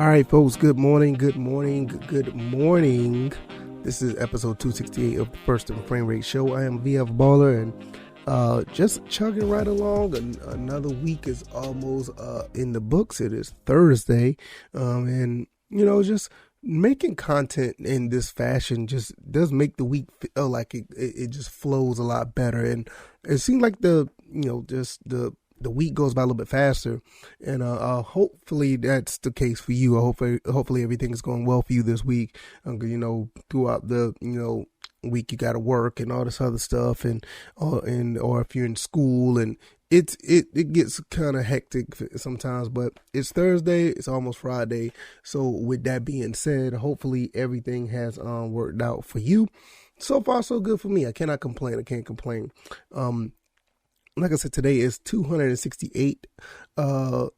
All right, folks, good morning. This is episode 268 of the First and Frame Rate Show. I am VF Baller, and just chugging right along. Another week is almost in the books. It is Thursday, and, just making content in this fashion just does make the week feel like it just flows a lot better. And it seems like the week goes by a little bit faster, and hopefully that's the case for you. Hopefully everything is going well for you this week. Throughout the week you got to work and all this other stuff, or if you're in school, and it gets kind of hectic sometimes. But it's Thursday, it's almost Friday. So with that being said, hopefully everything has worked out for you. So far, so good for me. I cannot complain. I can't complain. Like I said, today is 268, the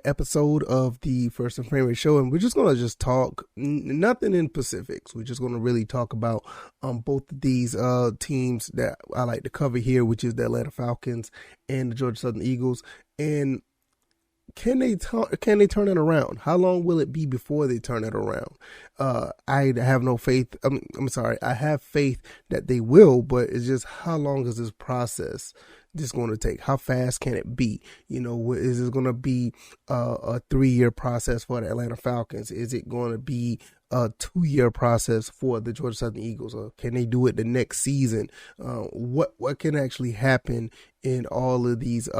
episode of the First and Frame Rate Show, and we're just going to talk, nothing in specifics. We're just going to really talk about both of these teams that I like to cover here, which is the Atlanta Falcons and the Georgia Southern Eagles. And can they turn it around? How long will it be before they turn it around? I have no faith. I have faith that they will, but it's just, how long is this process just going to take? How fast can it be? Is it going to be a 3-year process for the Atlanta Falcons? Is it going to be a 2-year process for the Georgia Southern Eagles? Or can they do it the next season? What can actually happen in all of these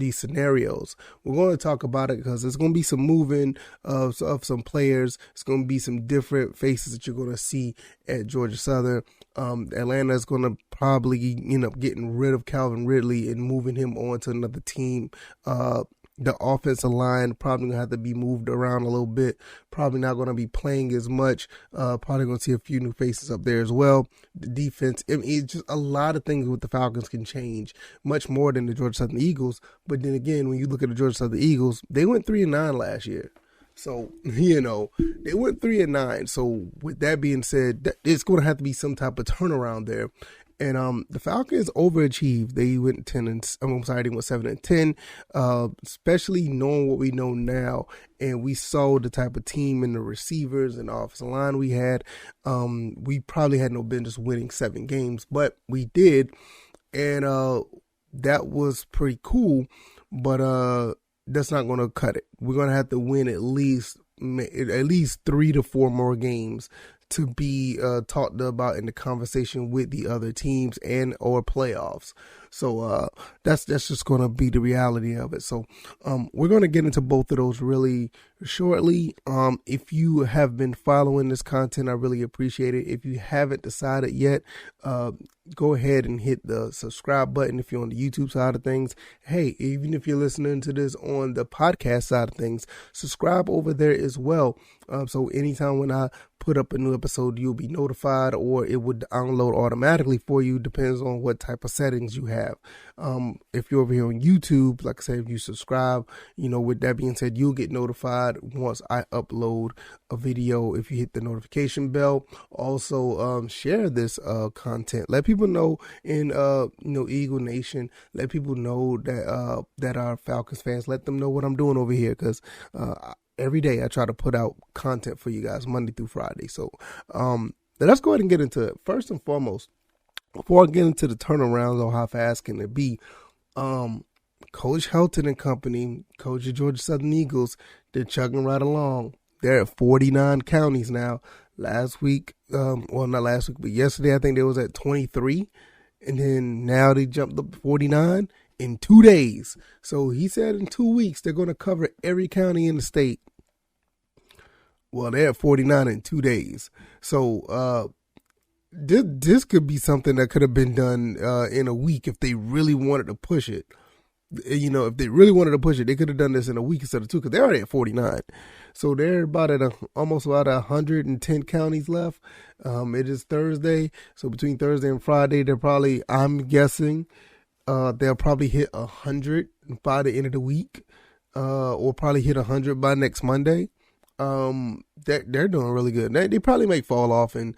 scenarios? We're going to talk about it because there's going to be some moving of some players. It's going to be some different faces that you're going to see at Georgia Southern. Atlanta is going to probably end up getting rid of Calvin Ridley and moving him on to another team. The offensive line probably going to have to be moved around a little bit. Probably not going to be playing as much. Probably going to see a few new faces up there as well. The defense, it's just a lot of things with the Falcons can change, much more than the Georgia Southern Eagles. But then again, when you look at the Georgia Southern Eagles, they went 3-9 last year. So, they went 3-9. So with that being said, it's going to have to be some type of turnaround there. And the Falcons overachieved. They went 7-10, especially knowing what we know now. And we saw the type of team and the receivers and the offensive line we had. We probably had no business winning 7 games, but we did. And that was pretty cool. But that's not going to cut it. We're going to have to win at least 3 to 4 more games to be talked about in the conversation with the other teams and or playoffs. So that's just going to be the reality of it. So we're going to get into both of those really shortly. If you have been following this content, I really appreciate it. If you haven't decided yet, go ahead and hit the subscribe button if you're on the YouTube side of things. Hey, even if you're listening to this on the podcast side of things, subscribe over there as well. So anytime when I put up a new episode, you'll be notified, or it would download automatically for you. Depends on what type of settings you have. If you're over here on YouTube, like I said, if you subscribe, with that being said, you'll get notified once I upload a video. If you hit the notification bell, also share this content. Let people know in Eagle Nation. Let people know that are Falcons fans. Let them know what I'm doing over here, because every day I try to put out content for you guys Monday through Friday. So let's go ahead and get into it. First and foremost, before I get into the turnarounds on how fast can it be, Coach Helton and company, coach of Georgia Southern Eagles, they're chugging right along. They're at 49 counties now. Last week, not last week, but yesterday, I think they was at 23. And then now they jumped up to 49 in 2 days. So he said in 2 weeks, they're going to cover every county in the state. Well, they're at 49 in 2 days. So this could be something that could have been done in a week if they really wanted to push it. If they really wanted to push it, they could have done this in a week instead of 2, because they're already at 49. So they're about at almost about 110 counties left. It is Thursday. So between Thursday and Friday, they're probably, I'm guessing, they'll probably hit 100 by the end of the week, or probably hit 100 by next Monday. They're doing really good. They probably may fall off and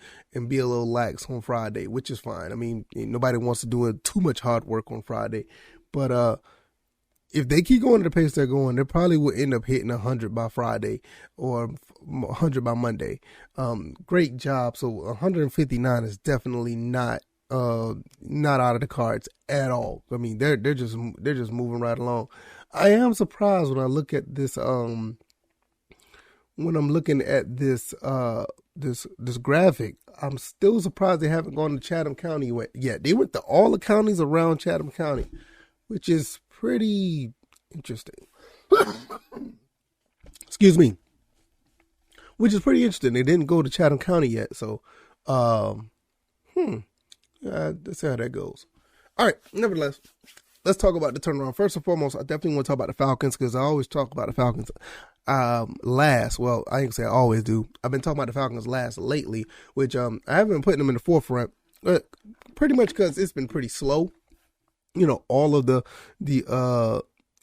be a little lax on Friday, which is fine. I mean, nobody wants to do too much hard work on Friday, but if they keep going at the pace they're going, they probably will end up hitting 100 by Friday or 100 by Monday. Great job. So 159 is definitely not out of the cards at all. I mean, they're just moving right along. I am surprised when I look at this. When I'm looking at this this graphic, I'm still surprised they haven't gone to Chatham County yet. They went to all the counties around Chatham County, which is pretty interesting. Excuse me. Which is pretty interesting. They didn't go to Chatham County yet, so let's see how that goes. All right, nevertheless, let's talk about the turnaround. First and foremost, I definitely want to talk about the Falcons because I always talk about the Falcons last. Well, I ain't gonna say I always do. I've been talking about the Falcons last lately, which I haven't been putting them in the forefront, pretty much because it's been pretty slow. All of the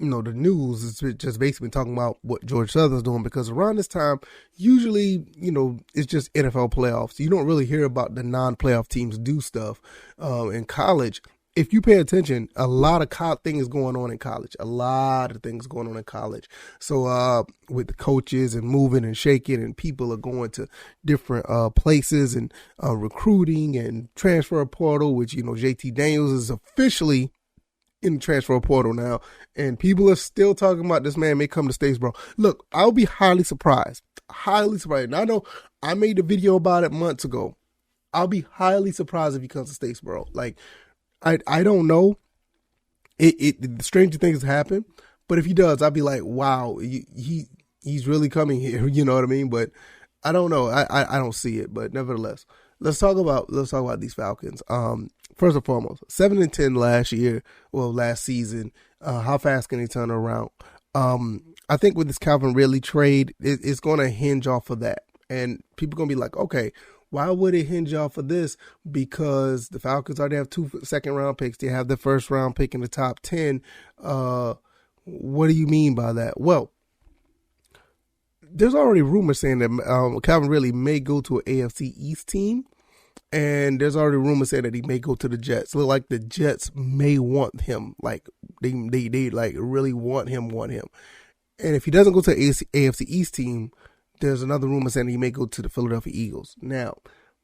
news is just basically talking about what George Southern's doing, because around this time, usually, it's just NFL playoffs. You don't really hear about the non-playoff teams do stuff in college. If you pay attention, a lot of things going on in college. So with the coaches and moving and shaking, and people are going to different places, and recruiting and transfer portal, which, JT Daniels is officially in the transfer portal now, and people are still talking about this man may come to Statesboro. Look, I'll be highly surprised. And I know I made a video about it months ago. I'll be highly surprised if he comes to Statesboro. Like, I don't know. The stranger things happen, but if he does, I'll be like, wow, he's really coming here. You know what I mean? But I don't know. I don't see it. But nevertheless, let's talk about these Falcons. First and foremost, 7-10 last season. How fast can they turn around? I think with this Calvin Ridley trade, it's going to hinge off of that, and people are going to be like, okay, why would it hinge off of this? Because the Falcons already have 2 second-round picks. They have the first-round pick in the top 10. What do you mean by that? Well, there's already rumors saying that Calvin Ridley may go to an AFC East team, and there's already rumors saying that he may go to the Jets. Look like the Jets may want him, like they like really want him. And if he doesn't go to an AFC East team, there's another rumor saying he may go to the Philadelphia Eagles. Now,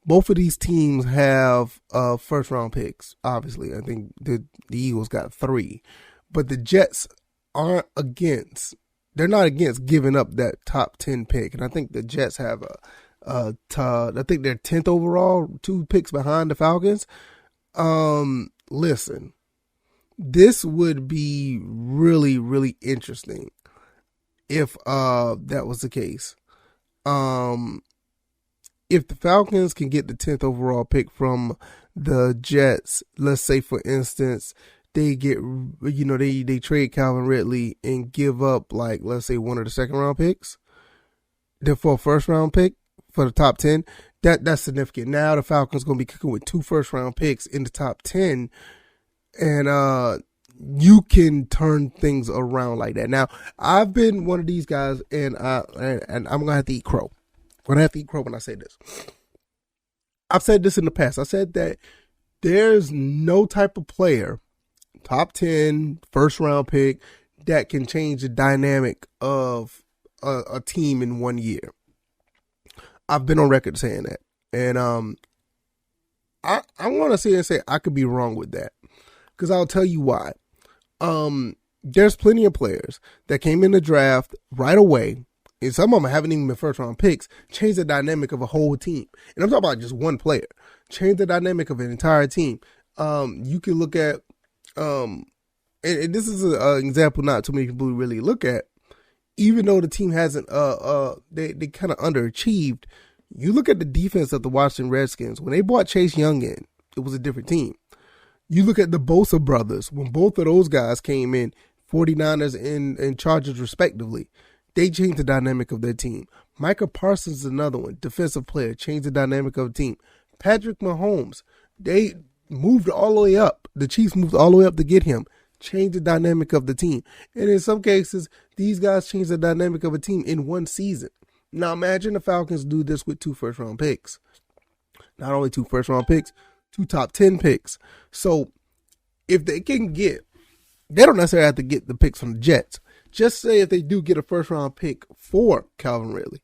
both of these teams have first-round picks, obviously. I think the Eagles got 3. But the Jets they're not against giving up that top 10 pick. And I think the Jets have I think they're 10th overall, 2 picks behind the Falcons. Listen, this would be really, really interesting if that was the case. If the Falcons can get the 10th overall pick from the Jets, let's say for instance, they get, they trade Calvin Ridley and give up, like, let's say one of the second round picks, then for a first round pick for the top 10, that's significant. Now the Falcons going to be cooking with 2 first round picks in the top 10, and you can turn things around like that. Now, I've been one of these guys, and I'm going to have to eat crow. I'm going to have to eat crow when I say this. I've said this in the past. I said that there's no type of player, top 10, first round pick, that can change the dynamic of a team in 1 year. I've been on record saying that. And I want to sit and say I could be wrong with that, because I'll tell you why. There's plenty of players that came in the draft right away, and some of them haven't even been first round picks, change the dynamic of a whole team. And I'm talking about just one player, change the dynamic of an entire team. You can look at, and this is an example not too many people really look at, even though the team hasn't, they kind of underachieved. You look at the defense of the Washington Redskins. When they brought Chase Young in, it was a different team. You look at the Bosa brothers. When both of those guys came in, 49ers and Chargers respectively, they changed the dynamic of their team. Micah Parsons is another one, defensive player, changed the dynamic of the team. Patrick Mahomes, they moved all the way up. The Chiefs moved all the way up to get him, changed the dynamic of the team. And in some cases, these guys changed the dynamic of a team in one season. Now imagine the Falcons do this with 2 first round picks. Not only 2 first round picks, 2 top 10 picks. So if they can get They don't necessarily have to get the picks from the Jets. Just say if they do get a first-round pick for Calvin Ridley,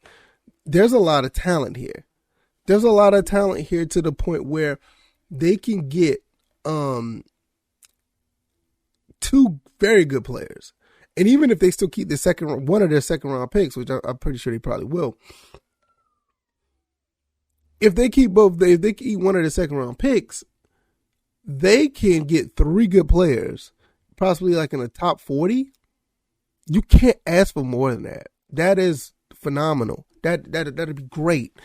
there's a lot of talent here. There's a lot of talent here to the point where they can get two very good players. And even if they still keep one of their second-round picks, which I'm pretty sure they probably will, if they keep one of their second-round picks, they can get three good players, possibly like in the top 40. You can't ask for more than that. That is phenomenal. That'd be great.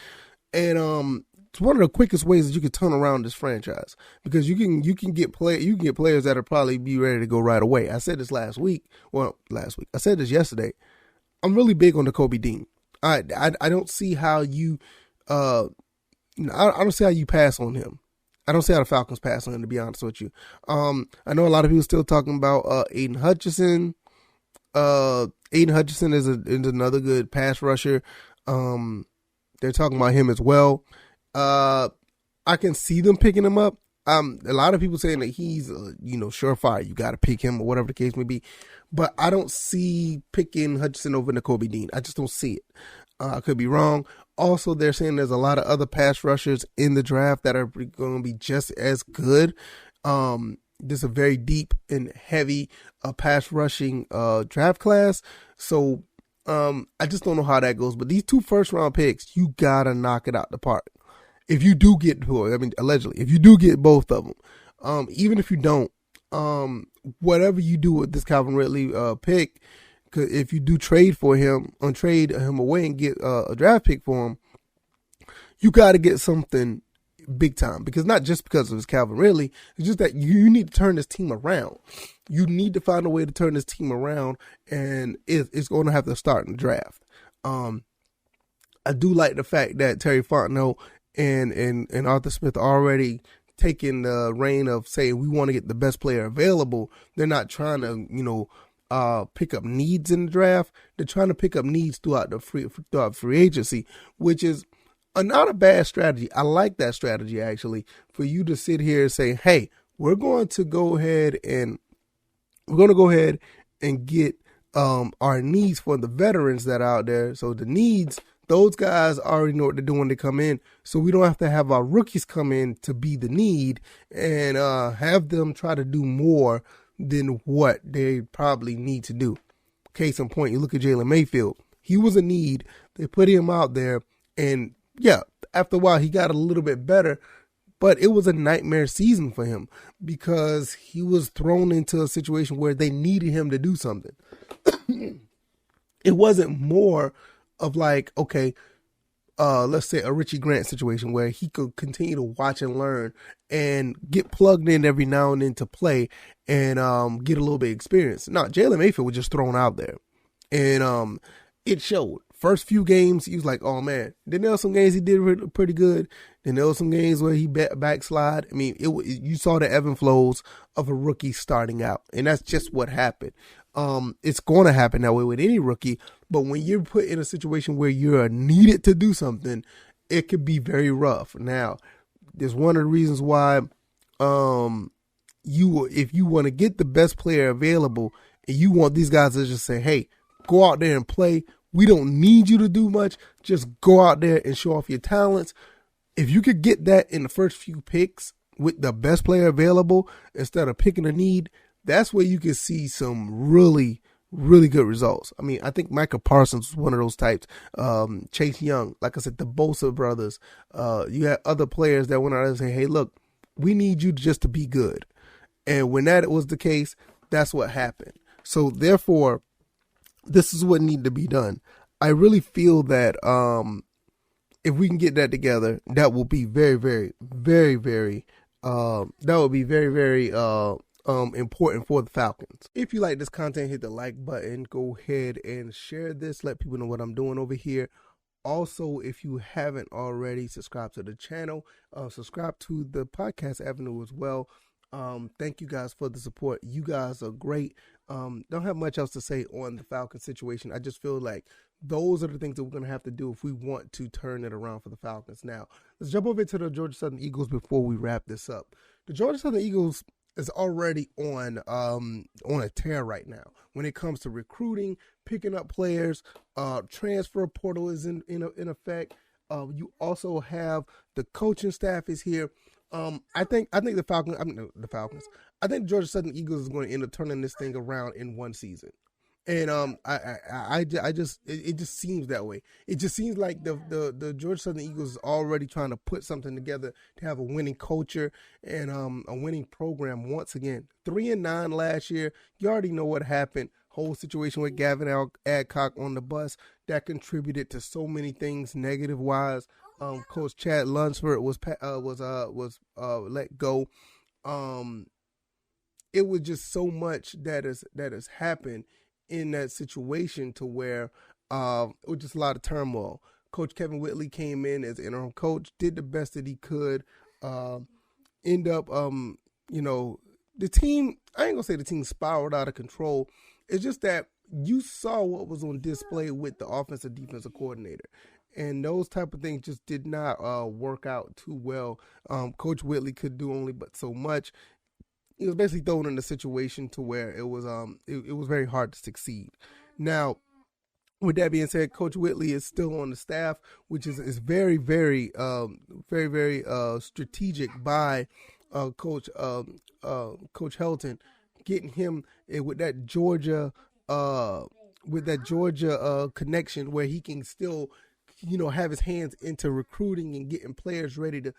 And it's one of the quickest ways that you can turn around this franchise, because you can get players that'll probably be ready to go right away. I said this last week. I said this yesterday. I'm really big on the Kobe Dean. I don't see how you I don't see how you pass on him. I don't see how the Falcons pass on him, to be honest with you. I know a lot of people still talking about Aiden Hutchinson. Aiden Hutchinson is another good pass rusher. They're talking about him as well. I can see them picking him up. A lot of people saying that he's, surefire. You got to pick him or whatever the case may be. But I don't see picking Hutchinson over Kobe Dean. I just don't see it. I could be wrong. Also, they're saying there's a lot of other pass rushers in the draft that are going to be just as good. This is a very deep and heavy pass rushing draft class. So I just don't know how that goes. But these two first-round picks, you got to knock it out the park. If you do get, allegedly, if you do get both of them, even if you don't, whatever you do with this Calvin Ridley pick, because if you do trade him away and get a draft pick for him, you got to get something big time. Because not just because of his Calvin Ridley, it's just that you need to turn this team around. You need to find a way to turn this team around, and it's going to have to start in the draft. I do like the fact that Terry Fontenot and Arthur Smith already taking the reign of saying we want to get the best player available. They're not trying to, pick up needs in the draft. They're trying to pick up needs throughout free agency, which is not a bad strategy. I like that strategy, actually, for you to sit here and say, hey, we're going to go ahead and get our needs for the veterans that are out there. So the needs, those guys already know what they're doing when they come in. So we don't have to have our rookies come in to be the need and have them try to do more than what they probably need to do. Case in point, you look at Jalen Mayfield. He was a need. They put him out there, and yeah, after a while he got a little bit better, but it was a nightmare season for him because he was thrown into a situation where they needed him to do something. It wasn't more of like, okay, let's say a Richie Grant situation where he could continue to watch and learn and get plugged in every now and then to play and get a little bit of experience. No, Jalen Mayfield was just thrown out there, and it showed. First few games, he was like, oh, man. Then there were some games he did pretty good. Then there were some games where he backslide. I mean, you saw the ebb and flows of a rookie starting out, and that's just what happened. It's going to happen that way with any rookie, but when you're put in a situation where you're needed to do something, it could be very rough. Now, there's one of the reasons why if you want to get the best player available and you want these guys to just say, hey, go out there and play. We don't need you to do much. Just go out there and show off your talents. If you could get that in the first few picks with the best player available instead of picking a need, that's where you can see some really, really good results. I mean, I think Micah Parsons was one of those types. Chase Young, like I said, the Bosa brothers. You had other players that went out and say, hey, look, we need you just to be good. And when that was the case, that's what happened. So therefore, this is what needed to be done. I really feel that if we can get that together, that will be very, very, very, very, important for the Falcons. If you like this content, hit the like button. Go ahead and share this. Let people know what I'm doing over here. Also, if you haven't already, subscribe to the channel. Subscribe to the podcast avenue as well. Thank you guys for the support. You guys are great. Don't have much else to say on the Falcons situation. I just feel like those are the things that we're going to have to do if we want to turn it around for the Falcons. Now, let's jump over to the Georgia Southern Eagles before we wrap this up. The Georgia Southern Eagles is already on a tear right now when it comes to recruiting, picking up players. Transfer portal is in effect. You also have the coaching staff is here. I think the Falcons. I mean, no, the Falcons. I think Georgia Southern Eagles is going to end up turning this thing around in one season. And I just it just seems that way. It just seems like the Georgia Southern Eagles is already trying to put something together to have a winning culture and a winning program once again. 3-9 last year. You already know what happened. Whole situation with Gavin Adcock on the bus that contributed to so many things negative wise. Coach Chad Lunsford was let go. It was just so much that has happened in that situation to where it was just a lot of turmoil. Coach Kevin Whitley came in as interim coach, did the best that he could. End up, the team. I ain't gonna say the team spiraled out of control. It's just that you saw what was on display with the offensive defensive coordinator. And those type of things just did not work out too well. Coach Whitley could do only but so much. He was basically thrown in a situation to where it was very hard to succeed. Now, with that being said, Coach Whitley is still on the staff, which is very, very, very strategic by Coach Helton, getting him with that Georgia connection where he can still have his hands into recruiting and getting players ready to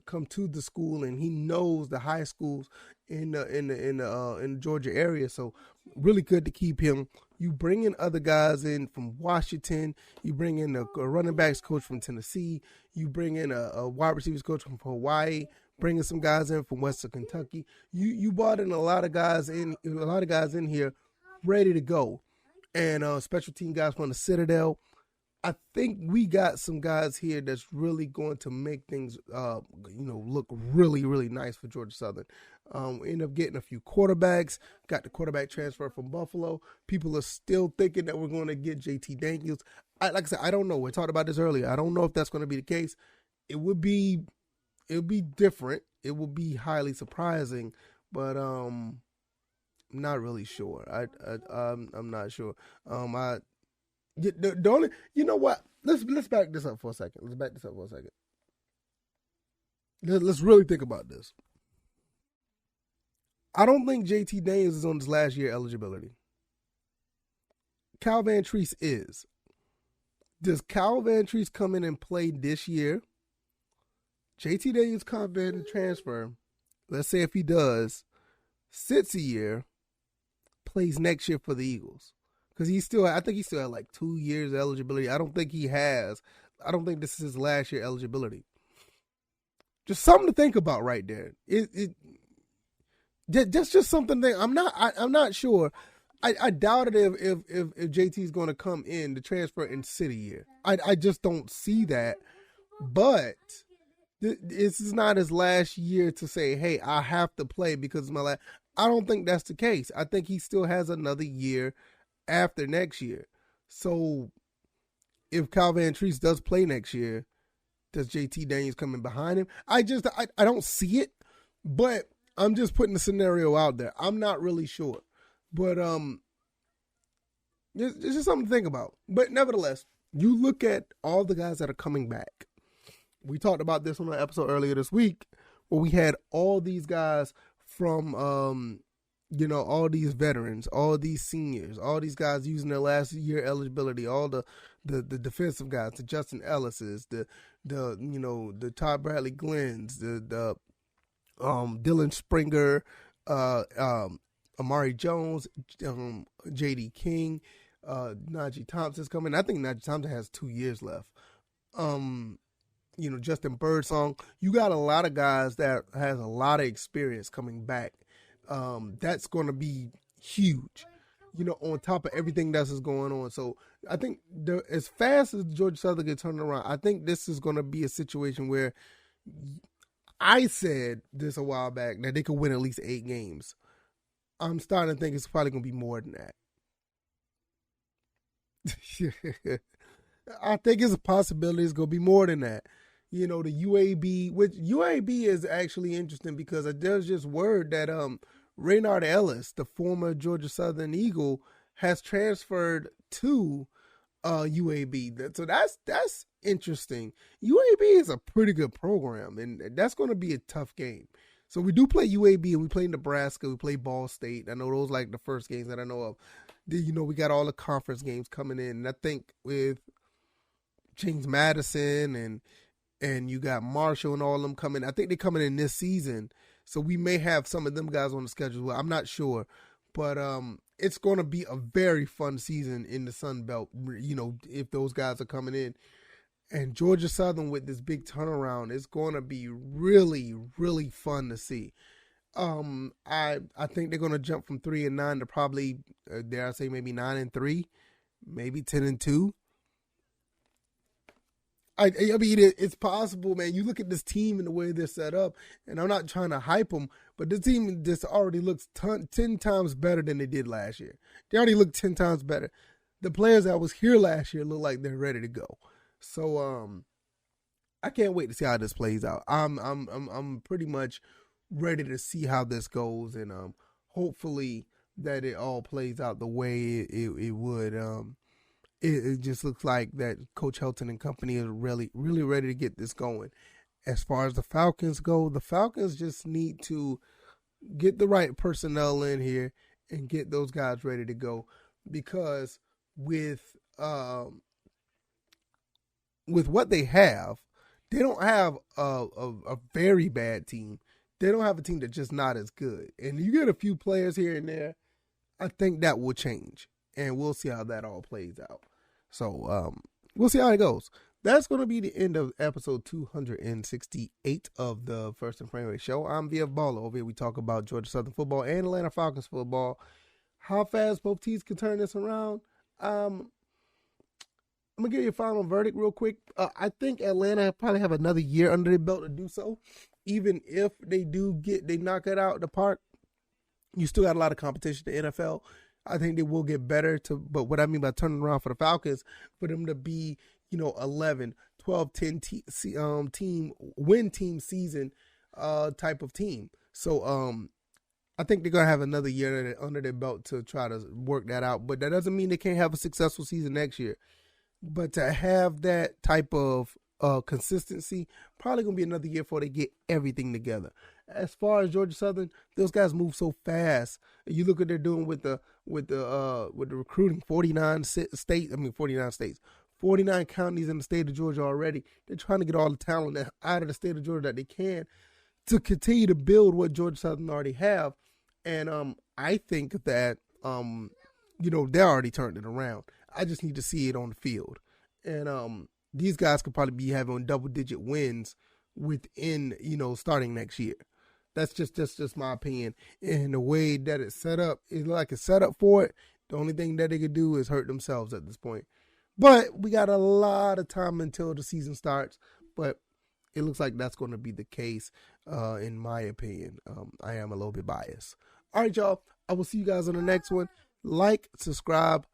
come to the school, and he knows the high schools in the Georgia area. So really good to keep him. You bring in other guys in from Washington. You bring in a running backs coach from Tennessee. You bring in a wide receivers coach from Hawaii. Bringing some guys in from Western Kentucky. You brought in a lot of guys in here ready to go, and special team guys from the Citadel. I think we got some guys here that's really going to make things, look really, really nice for Georgia Southern. We end up getting a few quarterbacks. Got the quarterback transfer from Buffalo. People are still thinking that we're going to get JT Daniels. Like I said, I don't know. We talked about this earlier. I don't know if that's going to be the case. It would be different. It would be highly surprising, but I'm not really sure. I'm not sure. The only, you know what? Let's back this up for a second. Let's really think about this. I don't think JT Daniels is on his last year eligibility. Cal Van Treese is. Does Cal Van Treese come in and play this year? JT Daniels comes in and transfer. Let's say if he does, sits a year, plays next year for the Eagles. Because I think he still had like 2 years eligibility. I don't think this is his last year eligibility. Just something to think about right there. That's just something that I'm not sure. I doubt it if JT is going to come in to transfer in City year. I just don't see that. But this is not his last year to say, hey, I have to play because it's my last. I don't think that's the case. I think he still has another year after next year. So if Calvin Van Treese does play next year, does JT Daniels come in behind him? I don't see it, but I'm just putting the scenario out there. I'm not really sure. But it's just something to think about. But nevertheless, you look at all the guys that are coming back. We talked about this on an episode earlier this week where we had all these guys from all these veterans, all these seniors, all these guys using their last year eligibility, all the defensive guys, the Justin Ellis's, the Todd Bradley Glenn's, the Dylan Springer, Amari Jones, J.D. King, Najee Thompson's coming. I think Najee Thompson has 2 years left. Justin Birdsong. You got a lot of guys that has a lot of experience coming back. That's going to be huge, on top of everything that's going on. So I think as fast as Georgia Southern gets turned around, I think this is going to be a situation where I said this a while back that they could win at least 8 games. I'm starting to think it's probably going to be more than that. I think it's a possibility it's going to be more than that. the UAB, which UAB is actually interesting because there's just word that Raynard Ellis, the former Georgia Southern Eagle, has transferred to UAB. So that's interesting. UAB is a pretty good program, and that's going to be a tough game. So we do play UAB, and we play Nebraska, we play Ball State. I know those like the first games that I know of. We got all the conference games coming in, and I think with James Madison and you got Marshall and all of them coming. I think they're coming in this season, so we may have some of them guys on the schedule. I'm not sure, but it's going to be a very fun season in the Sun Belt. If those guys are coming in, and Georgia Southern with this big turnaround, it's going to be really, really fun to see. I think they're going to jump from 3-9 to probably, dare I say, maybe 9-3, maybe 10-2. I mean, it's possible, man. You look at this team and the way they're set up, and I'm not trying to hype them, but this team just already looks 10 times better than they did last year. They already look 10 times better. The players that was here last year look like they're ready to go. So I can't wait to see how this plays out. I'm pretty much ready to see how this goes, and hopefully that it all plays out the way it would. It just looks like that Coach Helton and company is really, really ready to get this going. As far as the Falcons go, the Falcons just need to get the right personnel in here and get those guys ready to go, because with what they have, they don't have a very bad team. They don't have a team that's just not as good. And you get a few players here and there, I think that will change. And we'll see how that all plays out. So we'll see how it goes. That's going to be the end of episode 268 of the First and Frame Rate Show. I'm VF Baller. Over here we talk about Georgia Southern football and Atlanta Falcons football. How fast both teams can turn this around. I'm going to give you a final verdict real quick. I think Atlanta probably have another year under their belt to do so. Even if they knock it out of the park, you still got a lot of competition in the NFL. I think they will get better but what I mean by turning around for the Falcons, for them to be, 11, 12, 10 win team season type of team. So I think they're going to have another year under their belt to try to work that out. But that doesn't mean they can't have a successful season next year. But to have that type of consistency, probably going to be another year before they get everything together. As far as Georgia Southern, those guys move so fast. You look at what they're doing with the recruiting. 49 states, 49 counties in the state of Georgia already. They're trying to get all the talent out of the state of Georgia that they can to continue to build what Georgia Southern already have. And I think that they're already turned it around. I just need to see it on the field. And these guys could probably be having double-digit wins within, starting next year. That's just my opinion. And the way that it's set up, it's like it's set up for it. The only thing that they could do is hurt themselves at this point. But we got a lot of time until the season starts. But it looks like that's going to be the case, in my opinion. I am a little bit biased. All right, y'all. I will see you guys on the next one. Like, subscribe,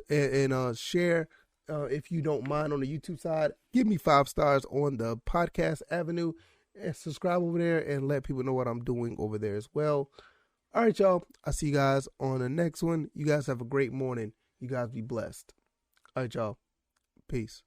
and share. If you don't mind, on the YouTube side, give me 5 stars on the podcast avenue, and subscribe over there and let people know what I'm doing over there as well. All right, y'all. I'll see you guys on the next one. You guys have a great morning. You guys be blessed. All right, y'all. Peace.